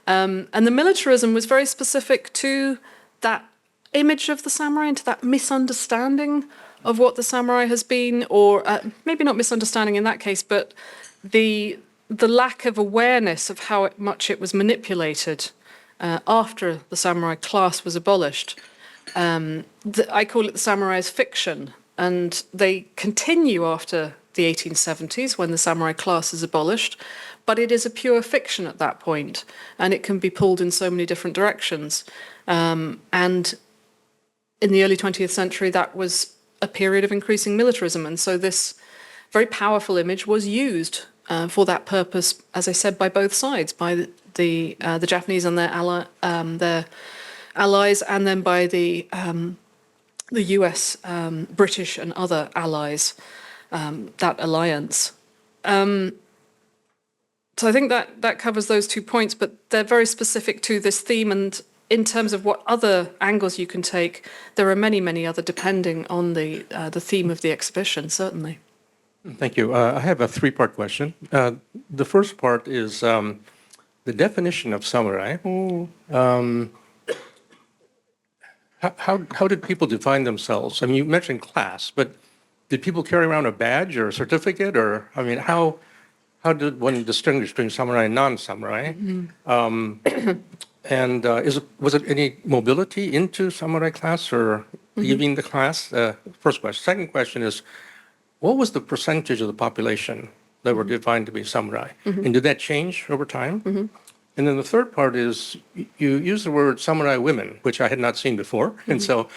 And the militarism was very specific to that image of the samurai and to that misunderstanding of what the samurai has been, or maybe not misunderstanding in that case, but the lack of awareness of how much it was manipulated after the samurai class was abolished. I call it the samurai's fiction, and they continue after the 1870s when the samurai class is abolished, but it is a pure fiction at that point, and it can be pulled in so many different directions. And in the early 20th century, that was a period of increasing militarism, and so this very powerful image was used for that purpose, as I said, by both sides, by the Japanese and their allies, and then by the US, British, and other allies, that alliance. So I think that covers those 2 points, but they're very specific to this theme. And in terms of what other angles you can take, there are many, many other, depending on the theme of the exhibition, certainly. Thank you. I have a three-part question. The first part is the definition of samurai. How did people define themselves? I mean, you mentioned class, but did people carry around a badge or a certificate? Or, I mean, how did one distinguish between samurai and non-samurai? And was it any mobility into samurai class or leaving the class? First question. Second question is, what was the percentage of the population that were defined to be samurai? And did that change over time? And then the third part is, you use the word samurai women, which I had not seen before. And so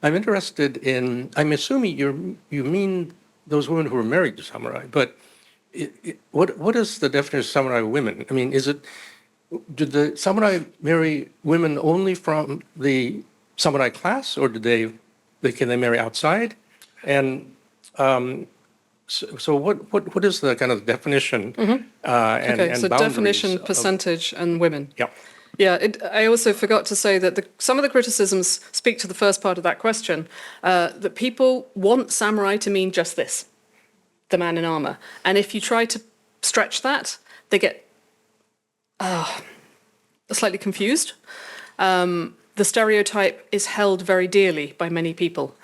I'm interested in, I'm assuming you mean those women who were married to samurai, but what is the definition of samurai women? I mean, did the samurai marry women only from the samurai class, or can they marry outside? And so what is the kind of definition and Okay, so boundaries definition, of- percentage, and women. Yeah. Yeah, I also forgot to say that some of the criticisms speak to the first part of that question, that people want samurai to mean just this, the man in armor. And if you try to stretch that, they get slightly confused. The stereotype is held very dearly by many people.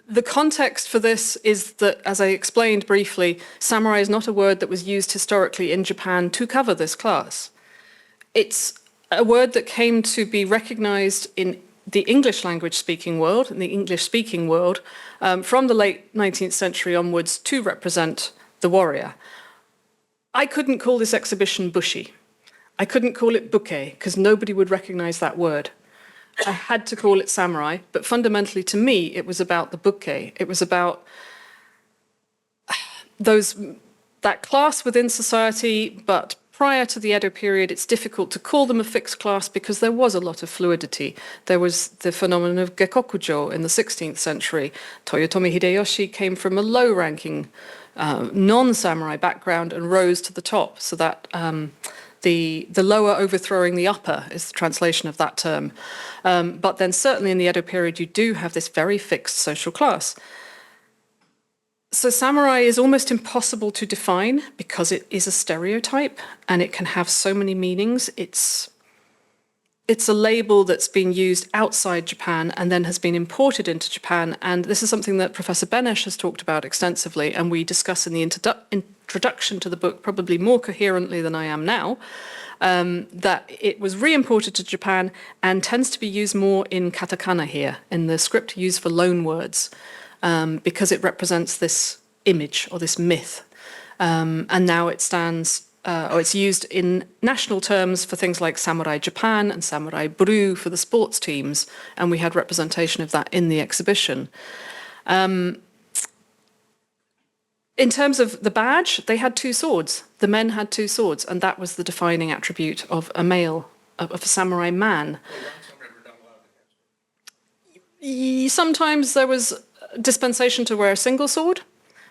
The context for this is that, as I explained briefly, samurai is not a word that was used historically in Japan to cover this class. It's a word that came to be recognized in the English language speaking world, in the English speaking world, from the late 19th century onwards to represent the warrior. I couldn't call this exhibition bushi. I couldn't call it buke because nobody would recognize that word. I had to call it samurai, but fundamentally to me, it was about the buke. It was about that class within society, but prior to the Edo period, it's difficult to call them a fixed class because there was a lot of fluidity. There was the phenomenon of gekokujo in the 16th century. Toyotomi Hideyoshi came from a low-ranking non-samurai background and rose to the top, so that the lower overthrowing the upper is the translation of that term. But then certainly in the Edo period, you do have this very fixed social class. So samurai is almost impossible to define because it is a stereotype and it can have so many meanings. It's a label that's been used outside Japan and then has been imported into Japan. And this is something that Professor Benesch has talked about extensively, and we discuss in the introduction to the book probably more coherently than I am now, that it was re-imported to Japan and tends to be used more in katakana here, in the script used for loan words, because it represents this image or this myth. And now it stands, or it's used in national terms for things like Samurai Japan and Samurai Brew for the sports teams, and we had representation of that in the exhibition. In terms of the badge, they had two swords. The men had two swords, and that was the defining attribute of a male, of a samurai man. Sometimes there was dispensation to wear a single sword,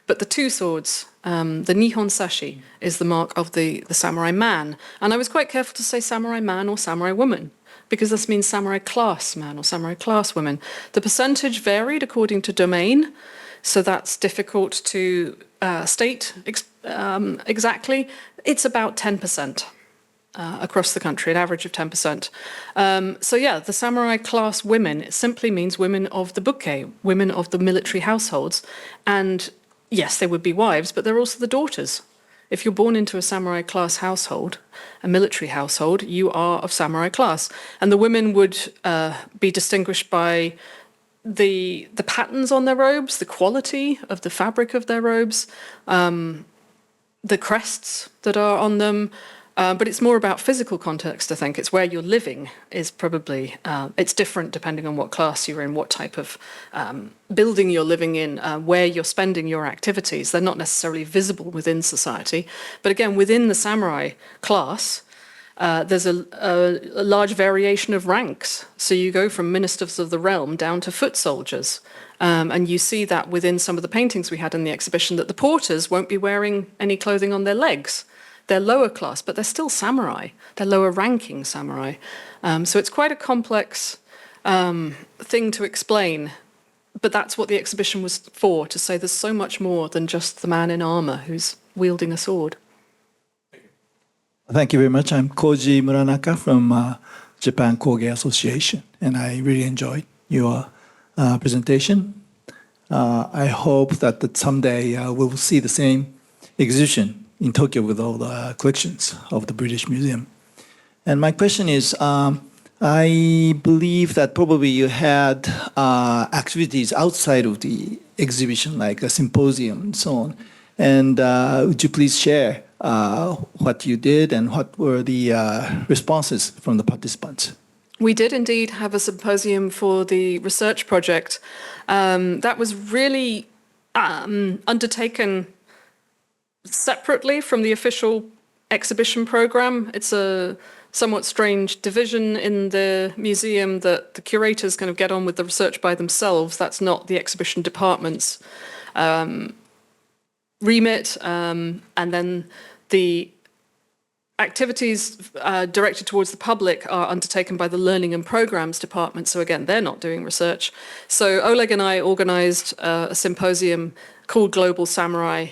but the two swords, the Nihon Sashi, is the mark of the samurai man. And I was quite careful to say samurai man or samurai woman, because this means samurai class man or samurai class woman. The percentage varied according to domain, so that's difficult to state exactly. It's about 10%. Across the country, an average of 10%. So yeah, the samurai class women, it simply means women of the buke, women of the military households. And yes, they would be wives, but they're also the daughters. If you're born into a samurai class household, a military household, you are of samurai class. And the women would be distinguished by the patterns on their robes, the quality of the fabric of their robes, the crests that are on them. But it's more about physical context, I think. It's where you're living is probably, it's different depending on what class you're in, what type of building you're living in, where you're spending your activities. They're not necessarily visible within society. But again, within the samurai class, there's a large variation of ranks. So you go from ministers of the realm down to foot soldiers. And you see that within some of the paintings we had in the exhibition, that the porters won't be wearing any clothing on their legs. They're lower class, but they're still samurai. They're lower ranking samurai. So it's quite a complex thing to explain. But that's what the exhibition was for, to say there's so much more than just the man in armor who's wielding a sword. Thank you very much. I'm Koji Muranaka from Japan Koge Association, and I really enjoyed your presentation. I hope that someday we will see the same exhibition in Tokyo with all the collections of the British Museum. And my question is, I believe that probably you had activities outside of the exhibition, like a symposium and so on. And would you please share what you did and what were the responses from the participants? We did indeed have a symposium for the research project. That was really undertaken separately from the official exhibition program. It's a somewhat strange division in the museum that the curators kind of get on with the research by themselves. That's not the exhibition department's remit. And then the activities directed towards the public are undertaken by the Learning and Programs Department. So again, they're not doing research. So Oleg and I organised a symposium called Global Samurai,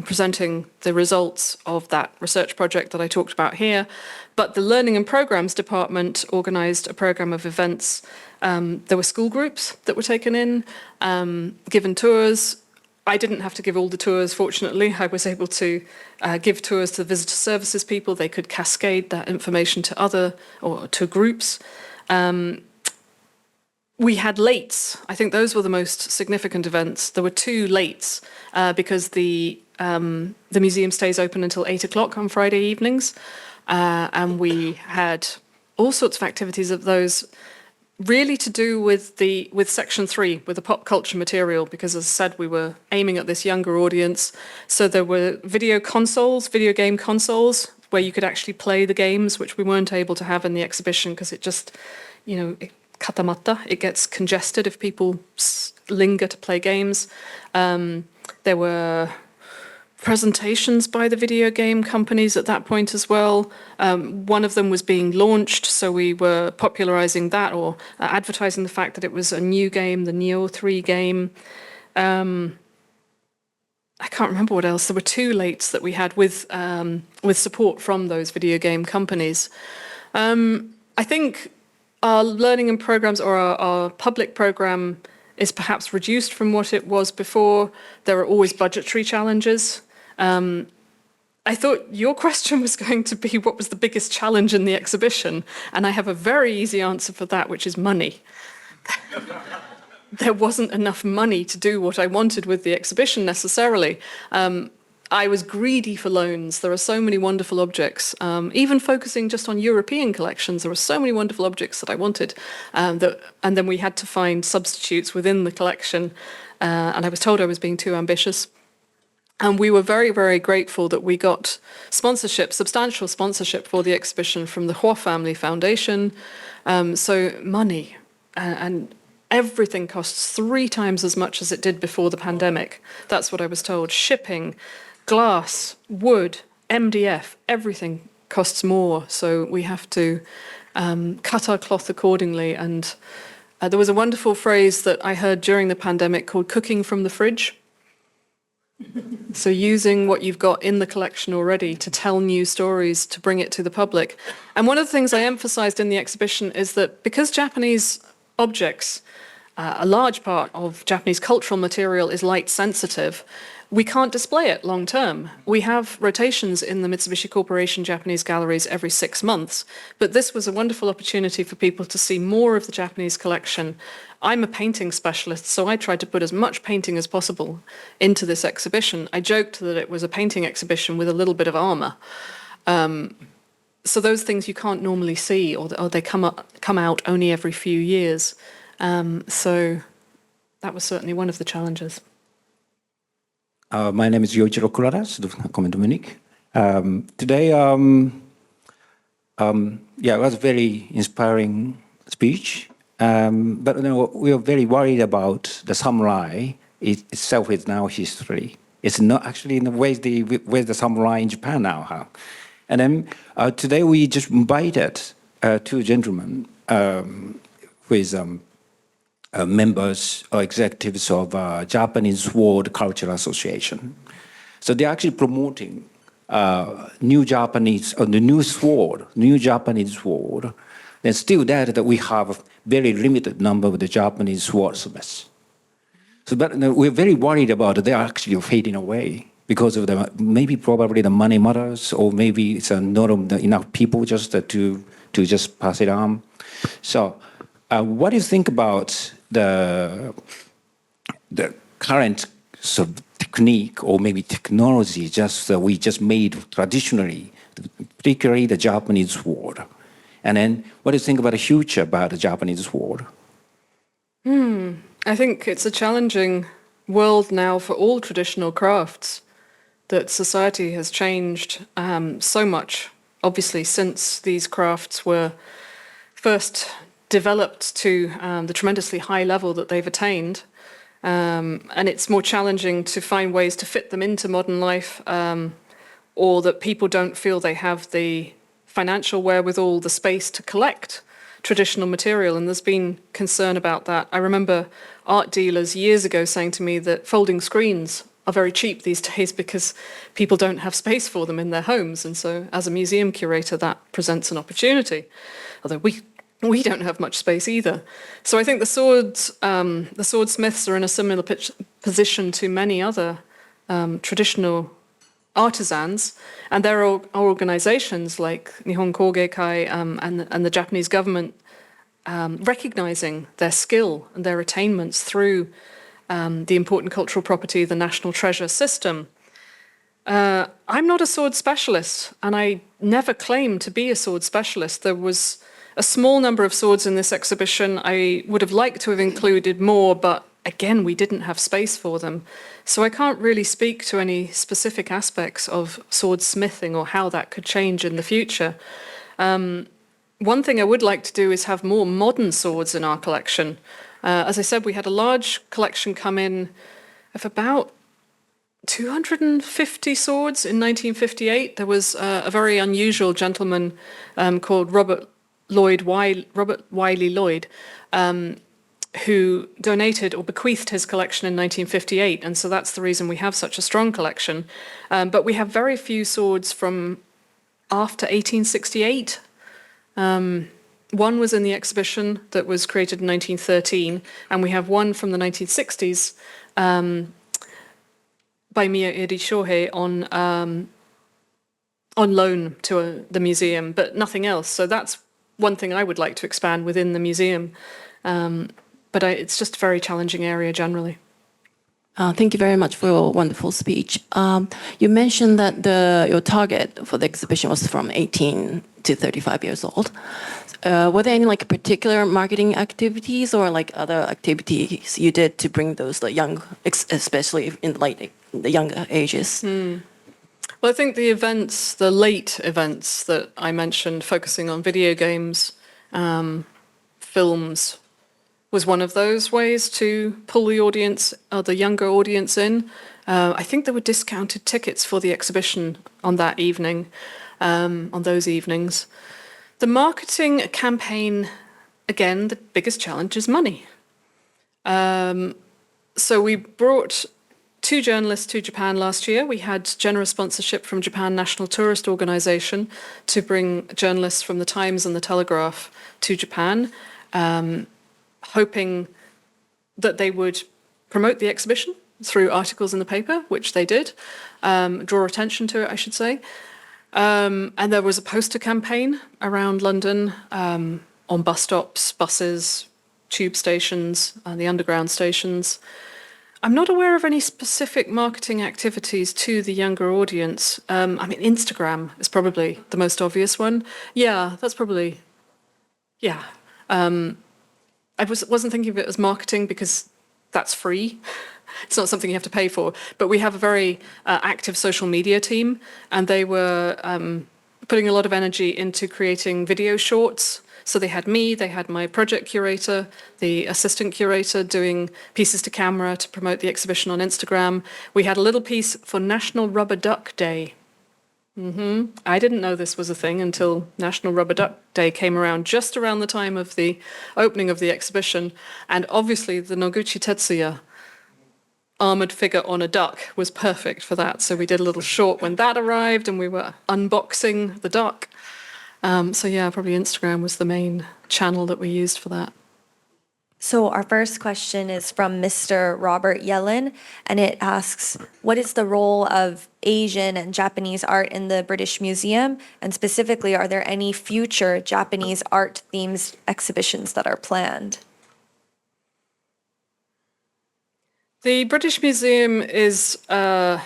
presenting the results of that research project that I talked about here. But the Learning and Programs Department organised a programme of events. There were school groups that were taken in, given tours. I didn't have to give all the tours, fortunately. I was able to give tours to the visitor services people. They could cascade that information to to groups. We had lates. I think those were the most significant events. There were 2 lates because the museum stays open until 8 o'clock on Friday evenings. And we had all sorts of activities of those really to do with Section 3, with the pop culture material, because as I said, we were aiming at this younger audience. So there were video game consoles, where you could actually play the games, which we weren't able to have in the exhibition because it just, it gets congested if people linger to play games. There were presentations by the video game companies at that point as well. One of them was being launched, so we were popularizing that or advertising the fact that it was a new game, the Neo 3 game. I can't remember what else. There were 2 lates that we had with support from those video game companies. I think our learning and programs, or our public program, is perhaps reduced from what it was before. There are always budgetary challenges. I thought your question was going to be what was the biggest challenge in the exhibition, and I have a very easy answer for that, which is money. There wasn't enough money to do what I wanted with the exhibition necessarily. I was greedy for loans. There are so many wonderful objects. Even focusing just on European collections, there were so many wonderful objects that I wanted. And then we had to find substitutes within the collection. And I was told I was being too ambitious. And we were very, very grateful that we got sponsorship, substantial sponsorship for the exhibition from the Huo Family Foundation. So money and everything costs 3 times as much as it did before the pandemic. That's what I was told. Shipping, glass, wood, MDF, everything costs more. So we have to cut our cloth accordingly. And there was a wonderful phrase that I heard during the pandemic called cooking from the fridge. So using what you've got in the collection already to tell new stories, to bring it to the public. And one of the things I emphasized in the exhibition is that because Japanese objects, a large part of Japanese cultural material is light sensitive, we can't display it long term. We have rotations in the Mitsubishi Corporation Japanese galleries every 6 months, but this was a wonderful opportunity for people to see more of the Japanese collection. I'm a painting specialist, so I tried to put as much painting as possible into this exhibition. I joked that it was a painting exhibition with a little bit of armor. So those things you can't normally see, or they come out only every few years. So that was certainly one of the challenges. My name is Yoichiro Kurada, comment Dominique. Today, it was a very inspiring speech, but we are very worried about the samurai itself is now history. It's not actually in the ways where's the samurai in Japan now. Huh? And then today we just invited 2 gentlemen with members or executives of Japanese Sword Cultural Association. So they're actually promoting new Japanese, or the new Japanese sword. And still that we have a very limited number of the Japanese swordsmiths. So but we're very worried about it. They are actually fading away because of probably the money matters, or maybe it's not enough people just to just pass it on. So what do you think about the current sort of technique, or maybe technology we just made traditionally, particularly the Japanese sword? And then what do you think about the future about the Japanese sword? I think it's a challenging world now for all traditional crafts, that society has changed so much obviously, since these crafts were first developed to the tremendously high level that they've attained. And it's more challenging to find ways to fit them into modern life, or that people don't feel they have the financial wherewithal, the space to collect traditional material. And there's been concern about that. I remember art dealers years ago saying to me that folding screens are very cheap these days because people don't have space for them in their homes. And so as a museum curator, that presents an opportunity, although we don't have much space either. So I think the swordsmiths are in a similar position to many other traditional artisans, and there are organizations like Nihon Kogeikai and the Japanese government recognizing their skill and their attainments through the important cultural property, the national treasure system. I'm not a sword specialist, and I never claimed to be a sword specialist. There was a small number of swords in this exhibition. I would have liked to have included more, but again, we didn't have space for them. So I can't really speak to any specific aspects of swordsmithing or how that could change in the future. One thing I would like to do is have more modern swords in our collection. As I said, we had a large collection come in of about 250 swords in 1958. There was a very unusual gentleman called Robert Wiley Lloyd, who donated or bequeathed his collection in 1958, and so that's the reason we have such a strong collection. But we have very few swords from after 1868. One was in the exhibition that was created in 1913, and we have one from the 1960s by Miyaeri Shohei on loan to the museum, but nothing else. So that's one thing I would like to expand within the museum. But it's just a very challenging area generally. Thank you very much for your wonderful speech. You mentioned that your target for the exhibition was from 18 to 35 years old. Were there any particular marketing activities or other activities you did to bring those young, especially in the younger ages? Well, I think the late events that I mentioned, focusing on video games, films, was one of those ways to pull the audience, the younger audience in. I think there were discounted tickets for the exhibition on that evening, on those evenings. The marketing campaign, again, the biggest challenge is money. So we brought 2 journalists to Japan last year. We had generous sponsorship from Japan National Tourist Organization to bring journalists from the Times and the Telegraph to Japan, hoping that they would promote the exhibition through articles in the paper, which they did, draw attention to it, I should say. And there was a poster campaign around London on bus stops, buses, tube stations, the underground stations. I'm not aware of any specific marketing activities to the younger audience. Instagram is probably the most obvious one. Yeah, that's probably, yeah. I wasn't thinking of it as marketing because that's free. It's not something you have to pay for. But we have a very active social media team, and they were putting a lot of energy into creating video shorts. So they had me, they had my project curator, the assistant curator doing pieces to camera to promote the exhibition on Instagram. We had a little piece for National Rubber Duck Day. I didn't know this was a thing until National Rubber Duck Day came around just around the time of the opening of the exhibition. And obviously the Noguchi Tetsuya armored figure on a duck was perfect for that. So we did a little short when that arrived and we were unboxing the duck. So yeah, probably Instagram was the main channel that we used for that. So our first question is from Mr. Robert Yellen, and it asks, what is the role of Asian and Japanese art in the British Museum? And specifically, are there any future Japanese art themed exhibitions that are planned? The British Museum is a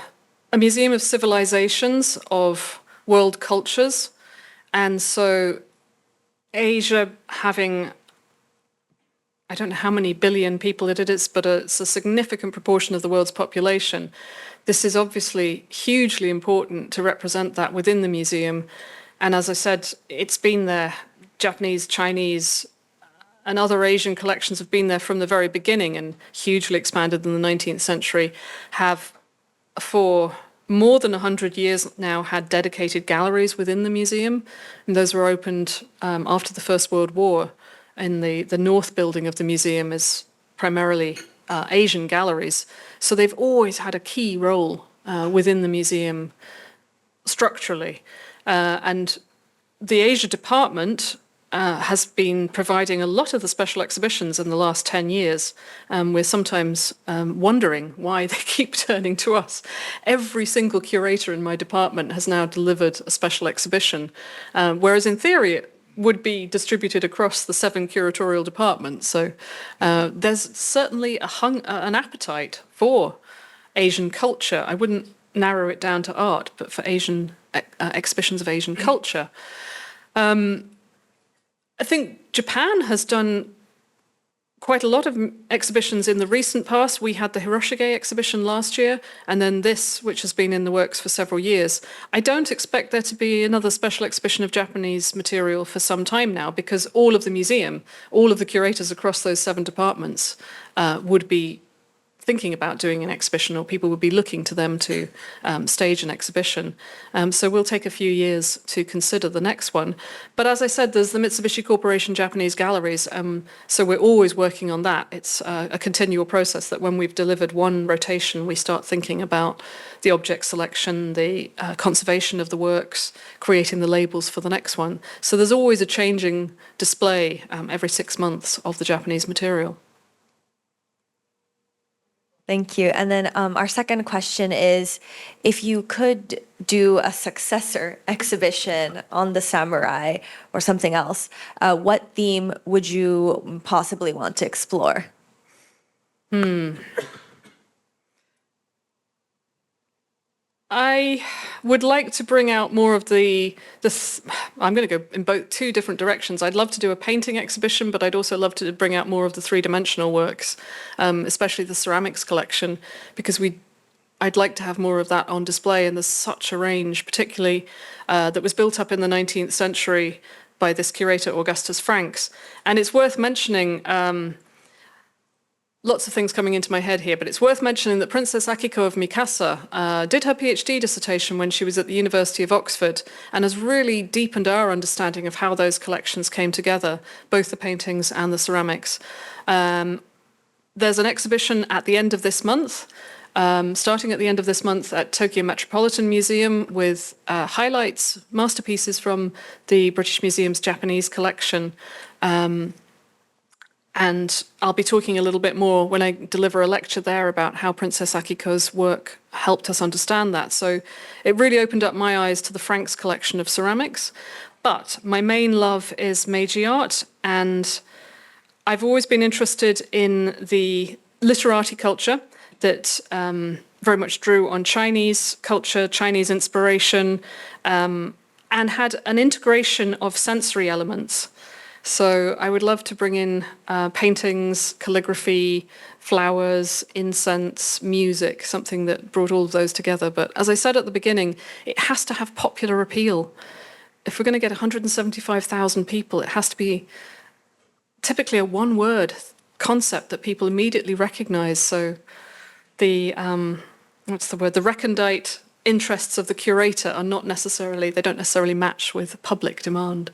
museum of civilizations, of world cultures. And so Asia having, I don't know how many billion people it is, but it's a significant proportion of the world's population. This is obviously hugely important to represent that within the museum. And as I said, it's been there. Japanese, Chinese, and other Asian collections have been there from the very beginning and hugely expanded in the 19th century, have for more than 100 years now had dedicated galleries within the museum. And those were opened after the First World War. In the north building of the museum is primarily Asian galleries. So they've always had a key role within the museum structurally. And the Asia department has been providing a lot of the special exhibitions in the last 10 years. We're sometimes wondering why they keep turning to us. Every single curator in my department has now delivered a special exhibition, whereas in theory it would be distributed across the 7 curatorial departments. So there's certainly an appetite for Asian culture. I wouldn't narrow it down to art, but for Asian exhibitions of Asian culture. I think Japan has done quite a lot of exhibitions in the recent past. We had the Hiroshige exhibition last year, and then this, which has been in the works for several years. I don't expect there to be another special exhibition of Japanese material for some time now, because all of the museum, all of the curators across those 7 departments would be thinking about doing an exhibition, or people would be looking to them to stage an exhibition. So we'll take a few years to consider the next one. But as I said, there's the Mitsubishi Corporation Japanese Galleries, so we're always working on that. It's a continual process that when we've delivered one rotation, we start thinking about the object selection, the conservation of the works, creating the labels for the next one. So there's always a changing display every 6 months of the Japanese material. Thank you. And then our second question is, if you could do a successor exhibition on the samurai or something else, what theme would you possibly want to explore? I would like to bring out more of I'm going to go in both 2 different directions. I'd love to do a painting exhibition, but I'd also love to bring out more of the 3-dimensional works, especially the ceramics collection, because I'd like to have more of that on display. And there's such a range, particularly that was built up in the 19th century by this curator, Augustus Franks. And it's worth mentioning, lots of things coming into my head here, but it's worth mentioning that Princess Akiko of Mikasa did her PhD dissertation when she was at the University of Oxford, and has really deepened our understanding of how those collections came together, both the paintings and the ceramics. There's an exhibition at the end of this month, starting at the end of this month at Tokyo Metropolitan Museum, with highlights, masterpieces from the British Museum's Japanese collection. And I'll be talking a little bit more when I deliver a lecture there about how Princess Akiko's work helped us understand that. So it really opened up my eyes to the Franks collection of ceramics. But my main love is Meiji art, and I've always been interested in the literati culture that very much drew on Chinese culture, Chinese inspiration, and had an integration of sensory elements. So I would love to bring in paintings, calligraphy, flowers, incense, music, something that brought all of those together. But as I said at the beginning, it has to have popular appeal. If we're going to get 175,000 people, it has to be typically a one-word concept that people immediately recognize. So the recondite interests of the curator they don't necessarily match with public demand.